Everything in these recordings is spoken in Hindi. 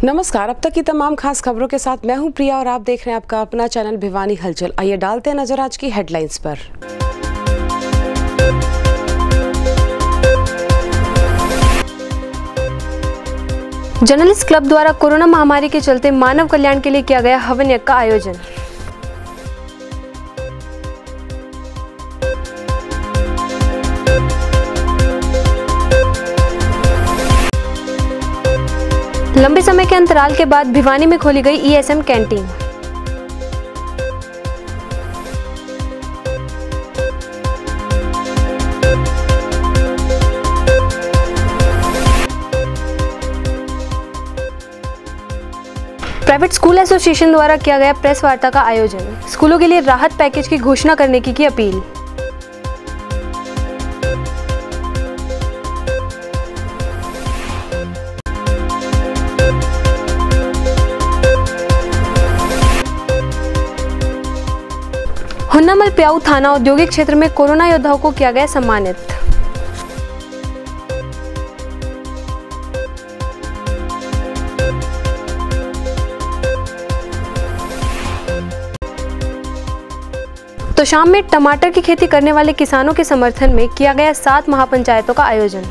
नमस्कार। अब तक की तमाम खास खबरों के साथ मैं हूं प्रिया और आप देख रहे हैं आपका अपना चैनल भिवानी हलचल। आइए डालते हैं नजर आज की हेडलाइंस पर। जर्नलिस्ट क्लब द्वारा कोरोना महामारी के चलते मानव कल्याण के लिए किया गया हवन यज्ञ का आयोजन। लंबे समय के अंतराल के बाद भिवानी में खोली गई ESM canteen. Private school association द्वारा किया गया प्रेस वार्ता का आयोजन। स्कूलों के लिए राहत पैकेज की घोषणा करने की अपील। हुन्नामल प्याऊ थाना औद्योगिक क्षेत्र में कोरोना योद्धाओं को किया गया सम्मानित। तो शाम में टमाटर की खेती करने वाले किसानों के समर्थन में किया गया 7 महापंचायतों का आयोजन।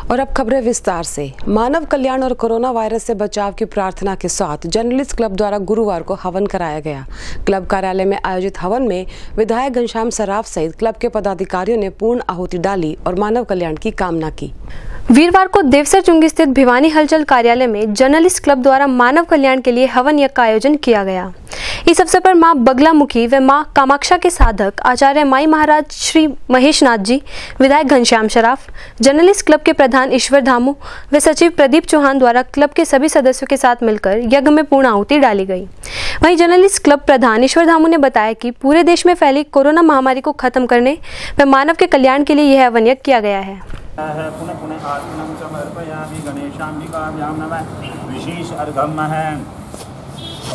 और अब खबरें विस्तार से। मानव कल्याण और कोरोना वायरस से बचाव की प्रार्थना के साथ जर्नलिस्ट क्लब द्वारा गुरुवार को हवन कराया गया। क्लब कार्यालय में आयोजित हवन में विधायक घनश्याम सराफ सहित क्लब के पदाधिकारियों ने पूर्ण आहुति डाली और मानव कल्याण की कामना की। वीरवार को देवसर चुंगी स्थित भिवानी हलचल कार्यालय में जर्नलिस्ट क्लब द्वारा मानव कल्याण के लिए हवन यज्ञ का आयोजन किया गया। इस अवसर पर मां बगलामुखी व मां कामाक्षा के साधक आचार्य माई महाराज श्री महेश नाथ जी, विधायक घनश्याम सराफ, जर्नलिस्ट क्लब के प्रधान ईश्वर धामू व सचिव प्रदीप चौहान द्वारा क्लब के सभी सदस्यों के साथ मिलकर यज्ञ में पूर्ण आहुति डाली गई। वहीं जर्नलिस्ट क्लब प्रधान ईश्वर धामू ने बताया कि पूरे देश में फैली कोरोना महामारी को खत्म करने व मानव के कल्याण के लिए यह हवन यज्ञ किया गया है। पुनः पुनः आत्मनं समर्पयामि गणेशाम्बिकाभ्यां नमः। विशेष अर्घम है।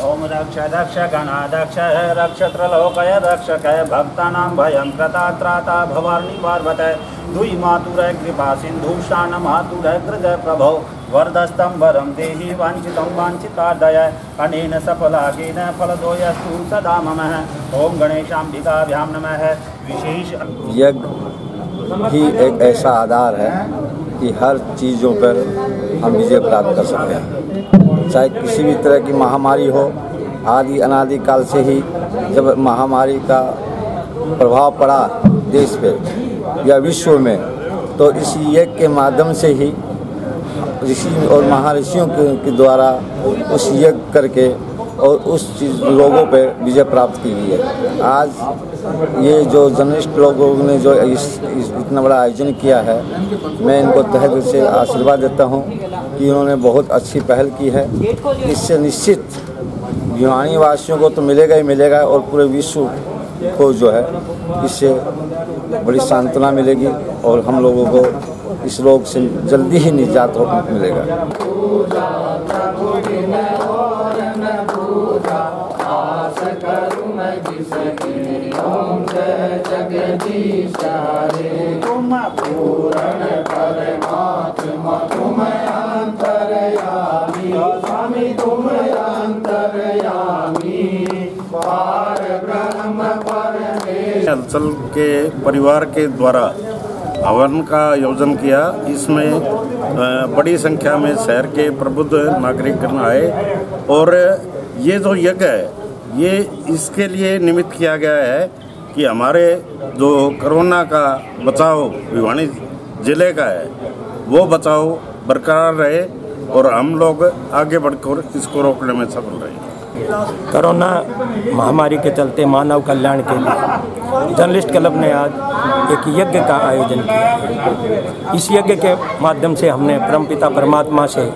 ओम रक्ष रक्ष गणाध्यक्ष रक्षत्रलोकय रक्षकय भक्तानां भयं त्राता भवानी पार्वतय दुई मातुरय कृपा सिंधु शान मातुरय कृजय प्रभो वरदस्तं वरं देहि वाञ्छितं वाञ्छितार्दय अनेन सफलागेन फलदोयस्तु सदा मम। ओम गणेशाम्बिकाभ्यां नमः। विशेष यज्ञ ही एक ऐसा आधार है कि हर चीज़ों पर हम विजय प्राप्त कर सकते हैं। चाहे किसी भी तरह की महामारी हो, आदि अनादि काल से ही जब महामारी का प्रभाव पड़ा देश पे या विश्व में, तो इस यज्ञ के माध्यम से ही ऋषि और महर्षियों के द्वारा उस यज्ञ करके और उस लोगों पे विजय प्राप्त की गई है। आज ये जो जर्नलिस्ट लोगों ने जो इतना बड़ा आयोजन किया है, मैं इनको तहे दिल से आशीर्वाद देता हूँ कि उन्होंने बहुत अच्छी पहल की है। इससे निश्चित भिवानी वासियों को तो मिलेगा ही मिलेगा और पूरे विश्व को जो है इससे बड़ी सांत्वना मिलेगी और हम लोगों को इस रोग से जल्दी ही निजात मिलेगा। तुम पूर्ण परमात्मा तुम अंतर्यामी स्वामी तुम अंतर्यामी पार ब्रह्म परमेश्वर। हलचल के परिवार के द्वारा हवन का आयोजन किया। इसमें बड़ी संख्या में शहर के प्रबुद्ध नागरिकगण आए और ये जो यज्ञ है ये इसके लिए निमित्त किया गया है कि हमारे जो कोरोना का बचाव भिवानी जिले का है वो बचाव बरकरार रहे और हम लोग आगे बढ़कर इसको रोकने में सफल रहे। कोरोना महामारी के चलते मानव कल्याण के लिए जर्नलिस्ट क्लब ने आज एक यज्ञ का आयोजन किया। इस यज्ञ के माध्यम से हमने परमपिता परमात्मा से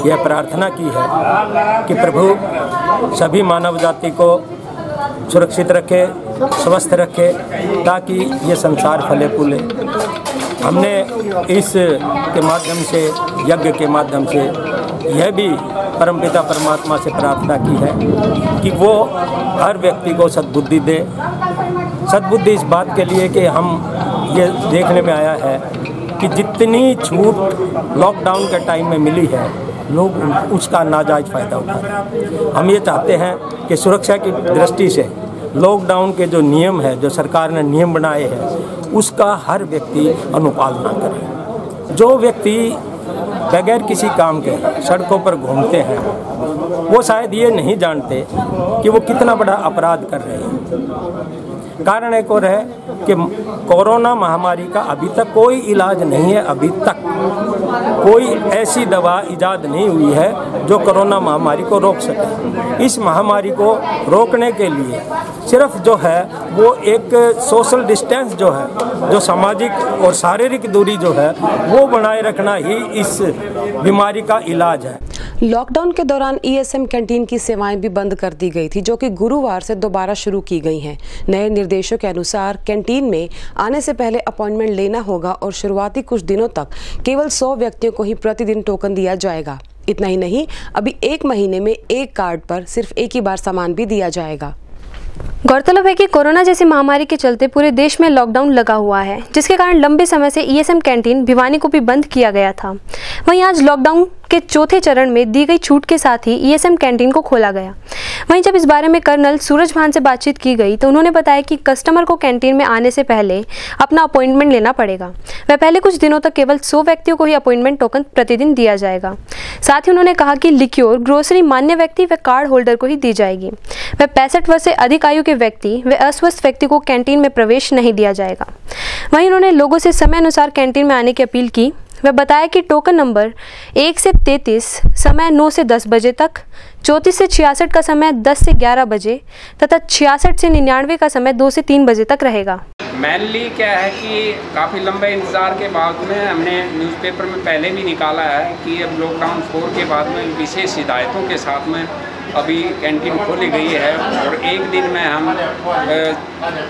यह प्रार्थना की है कि प्रभु सभी मानव जाति को सुरक्षित रखे, स्वस्थ रखे, ताकि ये संसार फले फूले। हमने इस के माध्यम से, यज्ञ के माध्यम से यह भी परमपिता परमात्मा से प्रार्थना की है कि वो हर व्यक्ति को सद्बुद्धि दे, सद्बुद्धि इस बात के लिए कि हम ये देखने में आया है कि जितनी छूट लॉकडाउन के टाइम में मिली है, लोग उसका नाजायज़ फ़ायदा उठा रहे हैं। हम ये चाहते हैं कि सुरक्षा की दृष्टि से लॉकडाउन के जो नियम है, जो सरकार ने नियम बनाए हैं, उसका हर व्यक्ति अनुपालना करे। जो व्यक्ति बगैर किसी काम के सड़कों पर घूमते हैं, वो शायद ये नहीं जानते कि वो कितना बड़ा अपराध कर रहे हैं। कारण एक और है कि कोरोना महामारी का अभी तक कोई इलाज नहीं है। अभी तक कोई ऐसी दवा इजाद नहीं हुई है जो कोरोना महामारी को रोक सके। इस महामारी को रोकने के लिए सिर्फ जो है वो एक सोशल डिस्टेंस जो है, जो सामाजिक और शारीरिक दूरी जो है, वो बनाए रखना ही इस बीमारी का इलाज है। लॉकडाउन के दौरान ईएसएम कैंटीन की सेवाएं भी बंद कर दी गई थी, जो कि गुरुवार से दोबारा शुरू की गई हैं। नए निर्देशों के अनुसार कैंटीन में आने से पहले अपॉइंटमेंट लेना होगा और शुरुआती कुछ दिनों तक केवल 100 व्यक्तियों को ही प्रतिदिन टोकन दिया जाएगा। इतना ही नहीं, अभी 1 महीने में एक कार्ड पर सिर्फ एक ही बार सामान भी दिया जाएगा। गौरतलब है कि कोरोना जैसी महामारी के चलते पूरे देश में लॉकडाउन लगा हुआ है, जिसके कारण लंबे समय से ईएसएम कैंटीन भिवानी को भी बंद किया गया था। वहीं आज लॉकडाउन के चौथे चरण में दी गई छूट के साथ ही ईएसएम कैंटीन को खोला गया। वहीं जब इस बारे में कर्नल सूरज भान से बातचीत की गई तो उन्होंने बताया कि कस्टमर को कैंटीन में आने से पहले अपना अपॉइंटमेंट लेना पड़ेगा। वह पहले कुछ दिनों तक केवल 100 व्यक्तियों को ही अपॉइंटमेंट टोकन प्रतिदिन दिया जाएगा। साथ ही उन्होंने कहा कि लिक्योर ग्रोसरी मान्य व्यक्ति व कार्ड होल्डर को ही दी जाएगी। वह 65 वर्ष से अधिक आयु के व्यक्ति व अस्वस्थ व्यक्ति को कैंटीन में प्रवेश नहीं दिया जाएगा। वहीं उन्होंने लोगों से समय अनुसार कैंटीन में आने की अपील की। वह बताया कि टोकन नंबर 1 से 33 समय 9 से 10 बजे तक, 34 से 66 का समय 10 से 11 बजे तथा 66 से 99 का समय 2 से 3 बजे तक रहेगा। मेनली क्या है कि काफ़ी लंबे इंतज़ार के बाद में हमने न्यूज़पेपर में पहले भी निकाला है कि अब लॉकडाउन 4 के बाद में विशेष हिदायतों के साथ में अभी कैंटीन खोली गई है और एक दिन में हम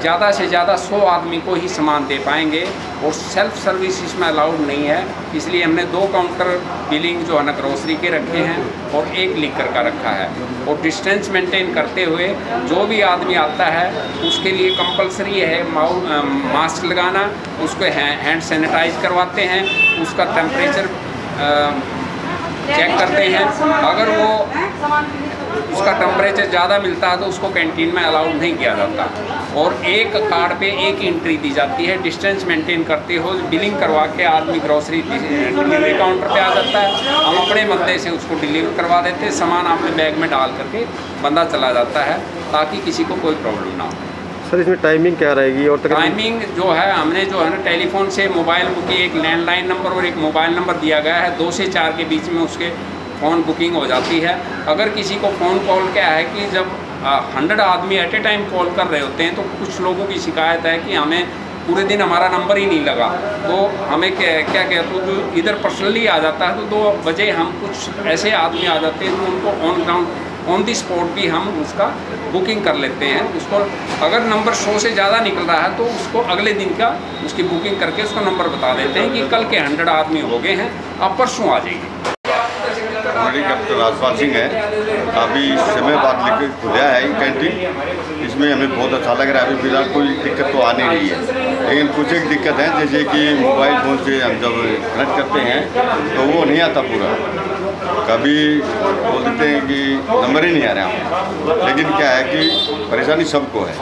ज़्यादा से ज़्यादा 100 आदमी को ही सामान दे पाएंगे और सेल्फ सर्विस इसमें अलाउड नहीं है। इसलिए हमने 2 काउंटर बिलिंग जो है ना ग्रोसरी के रखे हैं और 1 लिकर का रखा है। और डिस्टेंस मेंटेन करते हुए जो भी आदमी आता है उसके लिए कंपलसरी है मास्क लगाना, उसको हैंड सैनिटाइज करवाते हैं, उसका टेम्परेचर चेक करते हैं। अगर वो उसका टेम्परेचर ज़्यादा मिलता है तो उसको कैंटीन में अलाउड नहीं किया जाता और एक कार्ड पे 1 एंट्री दी जाती है। डिस्टेंस मेंटेन करते हो बिलिंग करवा के आदमी ग्रोसरी डिलीवरी काउंटर पे आ जाता है। हम अपने मद्दे से उसको डिलीवर करवा देते हैं, सामान अपने बैग में डाल करके बंदा चला जाता है ताकि किसी को कोई प्रॉब्लम ना हो। सर इसमें टाइमिंग क्या रहेगी? और टाइमिंग जो है हमने जो है ना टेलीफोन से मोबाइल बुकिंग, एक लैंडलाइन नंबर और एक मोबाइल नंबर दिया गया है। 2 से 4 के बीच में उसके फ़ोन बुकिंग हो जाती है। अगर किसी को फ़ोन कॉल क्या है कि जब 100 आदमी एट ए टाइम कॉल कर रहे होते हैं तो कुछ लोगों की शिकायत है कि हमें पूरे दिन हमारा नंबर ही नहीं लगा, तो हमें क्या कहते जो इधर पर्सनली आ जाता है तो 2 बजे हम कुछ ऐसे आदमी आ जाते हैं तो उनको on ground on the spot भी हम उसका बुकिंग कर लेते हैं। उसको अगर नंबर 100 से ज़्यादा निकल रहा है तो उसको अगले दिन का उसकी बुकिंग करके उसको नंबर बता देते हैं कि कल के 100 आदमी हो गए हैं, आप परसों आ जाइए। हमारी कैप्टन राजपाल सिंह है। काफ़ी समय बाद लेकर खुला है ये कैंटीन, इसमें हमें बहुत अच्छा लग रहा है। अभी फिलहाल कोई दिक्कत तो आ नहीं रही है, लेकिन कुछ एक दिक्कत है जैसे कि मोबाइल फ़ोन से हम जब कनेक्ट करते हैं तो वो नहीं आता पूरा। कभी बोल देते हैं कि नंबर ही नहीं आ रहा, लेकिन क्या है कि परेशानी सबको है।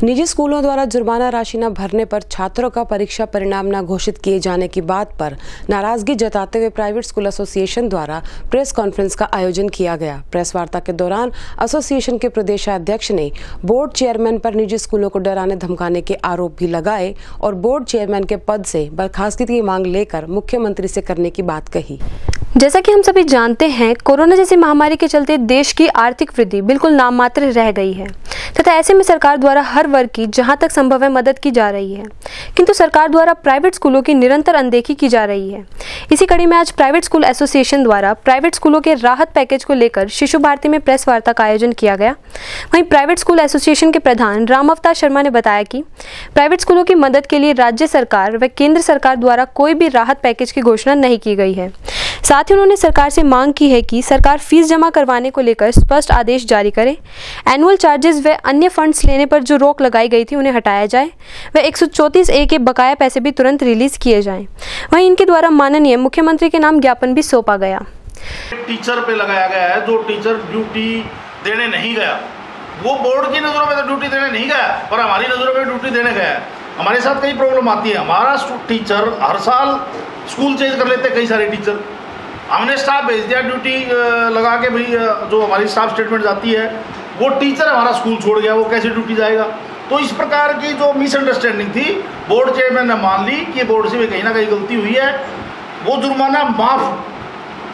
निजी स्कूलों द्वारा जुर्माना राशि न भरने पर छात्रों का परीक्षा परिणाम न घोषित किए जाने की बात पर नाराजगी जताते हुए प्राइवेट स्कूल एसोसिएशन द्वारा प्रेस कॉन्फ्रेंस का आयोजन किया गया। प्रेस वार्ता के दौरान एसोसिएशन के प्रदेशाध्यक्ष ने बोर्ड चेयरमैन पर निजी स्कूलों को डराने धमकाने के आरोप भी लगाए और बोर्ड चेयरमैन के पद से बर्खास्तगी की मांग लेकर मुख्यमंत्री से करने की बात कही। जैसा कि हम सभी जानते हैं, कोरोना जैसी महामारी के चलते देश की आर्थिक वृद्धि बिल्कुल नाममात्र रह गई है तथा ऐसे में सरकार द्वारा हर वर्ग की जहां तक संभव है मदद की जा रही है, किंतु सरकार द्वारा प्राइवेट स्कूलों की निरंतर अनदेखी की जा रही है। इसी कड़ी में आज प्राइवेट स्कूल एसोसिएशन द्वारा प्राइवेट स्कूलों के राहत पैकेज को लेकर शिशु भारती में प्रेस वार्ता का आयोजन किया गया। वहीं प्राइवेट स्कूल एसोसिएशन के प्रधान राम अवतार शर्मा ने बताया कि प्राइवेट स्कूलों की मदद के लिए राज्य सरकार व केंद्र सरकार द्वारा कोई भी राहत पैकेज की घोषणा नहीं की गई है। साथ ही उन्होंने सरकार से मांग की है कि सरकार फीस जमा करवाने को लेकर स्पष्ट आदेश जारी करे, एनुअल चार्जेस व अन्य फंड्स लेने पर जो रोक लगाई गई थी उन्हें हटाया जाए व 134A के बकाया पैसे भी तुरंत रिलीज किए जाएं। वहीं इनके द्वारा माननीय मुख्यमंत्री के नाम ज्ञापन भी सौंपा गया। टीचर पे लगाया गया है, जो टीचर ड्यूटी देने नहीं गया, वो बोर्ड की नज़रों में तो ड्यूटी देने नहीं गया, पर हमारी नज़रों में ड्यूटी देने गया है। हमारे साथ कई प्रॉब्लम आती है। हमारा टीचर हर साल स्कूल चेंज कर लेते हैं, कई सारे टीचर। हमने स्टाफ भेज दिया ड्यूटी लगा के, भाई जो हमारी स्टाफ स्टेटमेंट जाती है, वो टीचर हमारा स्कूल छोड़ गया, वो कैसे ड्यूटी जाएगा। तो इस प्रकार की जो मिसअंडरस्टैंडिंग थी, बोर्ड चेयरमैन ने मान ली कि बोर्ड से भी कहीं ना कहीं गलती हुई है। वो जुर्माना माफ,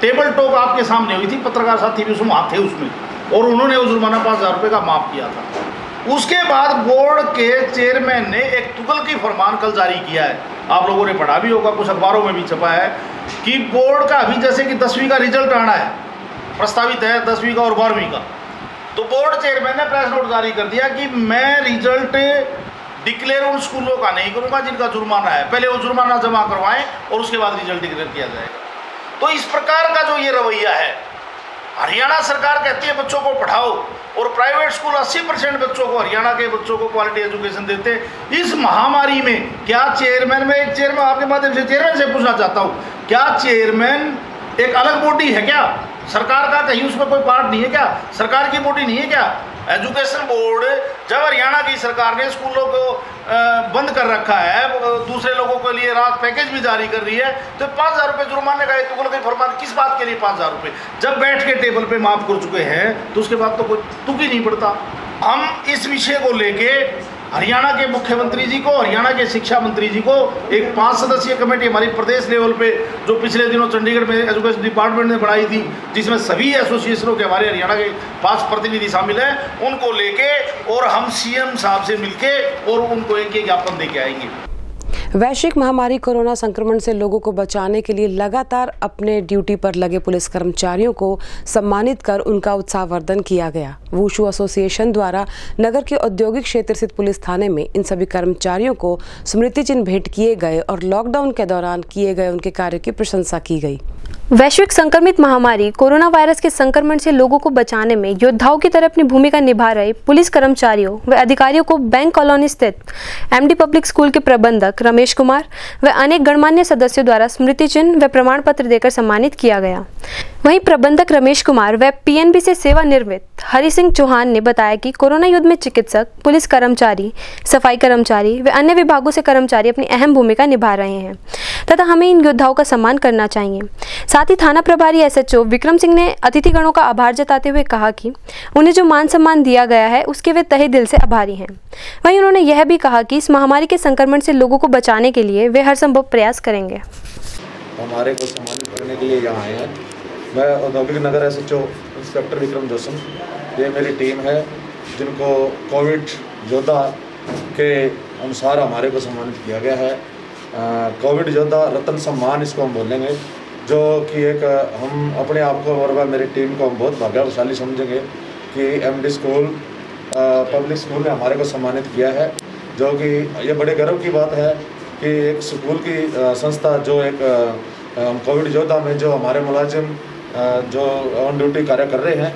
टेबल टॉक आपके सामने हुई थी, पत्रकार साथी भी उसमें थे उसमें, और उन्होंने वो जुर्माना 5,000 रुपये का माफ़ किया था। उसके बाद बोर्ड के चेयरमैन ने एक तुगलकी फरमान कल जारी किया है, आप लोगों ने पढ़ा भी होगा, कुछ अखबारों में भी छपा है कि बोर्ड का अभी जैसे कि 10वीं का रिजल्ट आना है, प्रस्तावित है 10वीं का और 12वीं का, तो बोर्ड चेयरमैन ने प्रेस नोट जारी कर दिया कि मैं रिजल्ट डिक्लेयर उन स्कूलों का नहीं करूँगा जिनका जुर्माना है, पहले वो जुर्माना जमा करवाएं और उसके बाद रिजल्ट डिक्लेयर किया जाएगा। तो इस प्रकार का जो ये रवैया है, हरियाणा सरकार कहती है बच्चों को पढ़ाओ, और प्राइवेट स्कूल 80% बच्चों को, हरियाणा के बच्चों को क्वालिटी एजुकेशन देते हैं। इस महामारी में क्या चेयरमैन, में एक चेयरमैन आपके माध्यम से चेयरमैन से पूछना चाहता हूँ, क्या चेयरमैन एक अलग बॉडी है क्या सरकार का? कहीं उसमें कोई पार्ट नहीं है क्या? सरकार की बॉडी नहीं है क्या? एजुकेशन बोर्ड, जब हरियाणा की सरकार ने स्कूलों को बंद कर रखा है, दूसरे लोगों के लिए राहत पैकेज भी जारी कर रही है, तो 5,000 रुपये जुर्माने का तुगलकी फरमान किस बात के लिए 5,000 रुपये? जब बैठ के टेबल पे माफ कर चुके हैं तो उसके बाद तो कोई तुक ही नहीं पड़ता। हम इस विषय को लेके हरियाणा के मुख्यमंत्री जी को, हरियाणा के शिक्षा मंत्री जी को एक 5 सदस्यीय कमेटी हमारी प्रदेश लेवल पे जो पिछले दिनों चंडीगढ़ में एजुकेशन डिपार्टमेंट ने बनाई थी, जिसमें सभी एसोसिएशनों के हमारे हरियाणा के 5 प्रतिनिधि शामिल हैं, उनको लेके और हम सीएम साहब से मिलके और उनको एक ज्ञापन दे के आएंगे। वैश्विक महामारी कोरोना संक्रमण से लोगों को बचाने के लिए लगातार अपने ड्यूटी पर लगे पुलिस कर्मचारियों को सम्मानित कर उनका उत्साहवर्धन किया गया। वुशु एसोसिएशन द्वारा नगर के औद्योगिक क्षेत्र स्थित पुलिस थाने में इन सभी कर्मचारियों को स्मृति चिन्ह भेंट किए गए और लॉकडाउन के दौरान किए गए उनके कार्य की प्रशंसा की गई। वैश्विक संक्रमित महामारी कोरोना वायरस के संक्रमण से लोगों को बचाने में योद्धाओं की तरह अपनी भूमिका निभा रहे पुलिस कर्मचारियों व अधिकारियों को बैंक कॉलोनी स्थित एमडी पब्लिक स्कूल के प्रबंधक रमेश कुमार व अनेक गणमान्य सदस्यों द्वारा स्मृति चिन्ह व प्रमाण पत्र देकर सम्मानित किया गया। वहीं प्रबंधक रमेश कुमार व पीएनबी से सेवानिवृत्त हरि सिंह चौहान ने बताया कि कोरोना युद्ध में चिकित्सक, पुलिस कर्मचारी, सफाई कर्मचारी व अन्य विभागों से कर्मचारी अपनी अहम भूमिका निभा रहे हैं तथा हमें इन योद्धाओं का सम्मान करना चाहिए। साथ ही थाना प्रभारी एसएचओ विक्रम सिंह ने अतिथिगणों का आभार जताते हुए कहा कि उन्हें जो मान सम्मान दिया गया है उसके वे तहे दिल से आभारी हैं। वहीं उन्होंने यह भी कहा कि इस महामारी के संक्रमण से लोगों को बचाने के लिए वे हर संभव प्रयास करेंगे। हमारे को सम्मानित करने के लिए यहाँ आए हैं। मैं औद्योगिक नगर एसएचओ इंस्पेक्टर विक्रम जोसम, ये मेरी टीम है जिनको कोविड योद्धा के अनुसार हमारे को सम्मानित किया गया है। कोविड योद्धा रत्न सम्मान इसको हम बोलेंगे, जो कि एक हम अपने आप को और मेरी टीम को हम बहुत भाग्यशाली समझेंगे कि एमडी स्कूल पब्लिक स्कूल ने हमारे को सम्मानित किया है, जो कि ये बड़े गर्व की बात है कि एक स्कूल की संस्था जो एक कोविड योद्धा में जो हमारे मुलाजिम जो ऑन ड्यूटी कार्य कर रहे हैं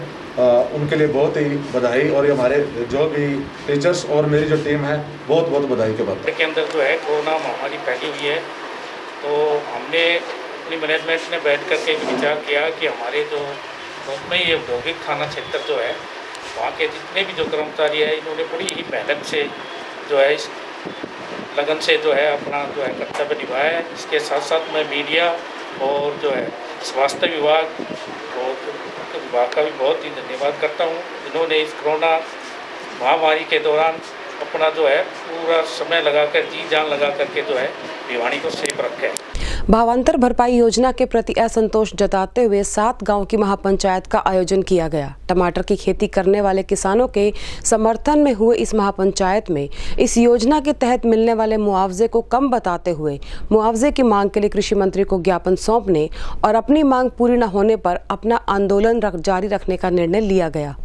उनके लिए बहुत ही बधाई, और ये हमारे जो भी टीचर्स और मेरी जो टीम है बहुत बहुत बधाई के बाद। के अंदर जो है कोरोना महामारी फैली हुई है, तो हमने अपनी मैनेजमेंट ने बैठ करके विचार किया कि हमारे जो में ये औद्योगिक थाना क्षेत्र जो है वहाँ के जितने भी जो कर्मचारी है इन्होंने बड़ी ही मेहनत से जो है इस लगन से जो है अपना जो है कर्तव्य निभाया है। इसके साथ साथ मैं मीडिया और जो है स्वास्थ्य विभाग और विभाग का भी बहुत ही धन्यवाद करता हूँ, जिन्होंने इस कोरोना महामारी के दौरान अपना जो है पूरा समय लगाकर जी जान लगा करके जो है भिवानी को सेफ रखे। भावांतर भरपाई योजना के प्रति असंतोष जताते हुए 7 गांव की महापंचायत का आयोजन किया गया। टमाटर की खेती करने वाले किसानों के समर्थन में हुए इस महापंचायत में इस योजना के तहत मिलने वाले मुआवजे को कम बताते हुए मुआवजे की मांग के लिए कृषि मंत्री को ज्ञापन सौंपने और अपनी मांग पूरी न होने पर अपना आंदोलन जारी रखने का निर्णय लिया गया।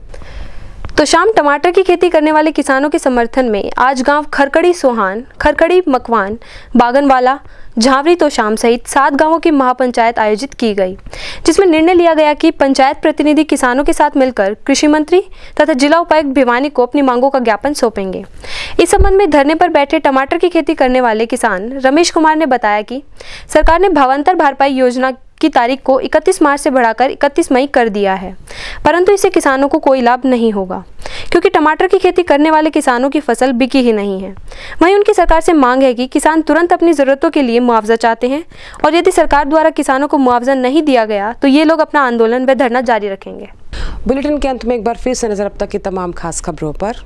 तो शाम टमाटर की खेती करने वाले किसानों के समर्थन में आज गांव खरकड़ी सोहान, खरकड़ी मकवान, बागनवाला, झांवरी तो शाम सहित 7 गांवों की महापंचायत आयोजित की गई, जिसमें निर्णय लिया गया कि पंचायत प्रतिनिधि किसानों के साथ मिलकर कृषि मंत्री तथा जिला उपायुक्त भिवानी को अपनी मांगों का ज्ञापन सौंपेंगे। इस संबंध में धरने पर बैठे टमाटर की खेती करने वाले किसान रमेश कुमार ने बताया कि सरकार ने भावांतर भरपाई योजना की तारीख को 31 मार्च से बढ़ाकर 31 मई कर दिया है, परंतु इससे किसानों को कोई लाभ नहीं होगा क्योंकि टमाटर की खेती करने वाले किसानों की फसल बिकी ही नहीं है। वहीं उनकी सरकार से मांग है कि किसान तुरंत अपनी ज़रूरतों के लिए मुआवजा चाहते हैं और यदि सरकार द्वारा किसानों को मुआवजा नहीं दिया गया तो ये लोग अपना आंदोलन व धरना जारी रखेंगे। बुलेटिन के अंत में एक बार फिर से नजर अब तक की तमाम खास खबरों पर।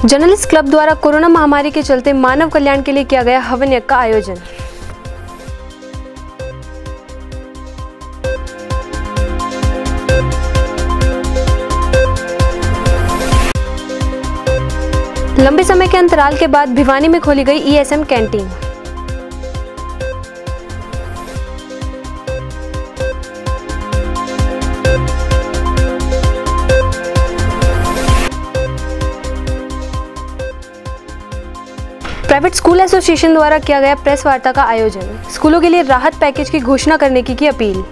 जर्नलिस्ट क्लब द्वारा कोरोना महामारी के चलते मानव कल्याण के लिए किया गया हवन यज्ञ का आयोजन। लंबे समय के अंतराल के बाद भिवानी में खोली गई ESM canteen. Private school association द्वारा किया गया प्रेस वार्ता का आयोजन। स्कूलों के लिए राहत पैकेज की घोषणा करने की अपील।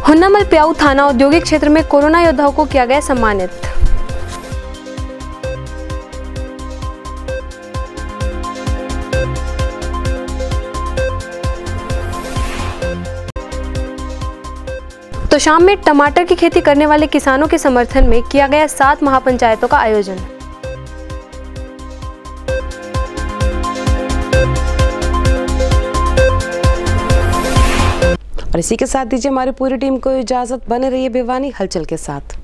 हुन्नामल प्याऊ थाना औद्योगिक क्षेत्र में कोरोना योद्धाओं को किया गया सम्मानित। तो शाम में टमाटर की खेती करने वाले किसानों के समर्थन में किया गया 7 महापंचायतों का आयोजन। और इसी के साथ दीजिए हमारी पूरी टीम को इजाजत। बने रहिए भिवानी हलचल के साथ।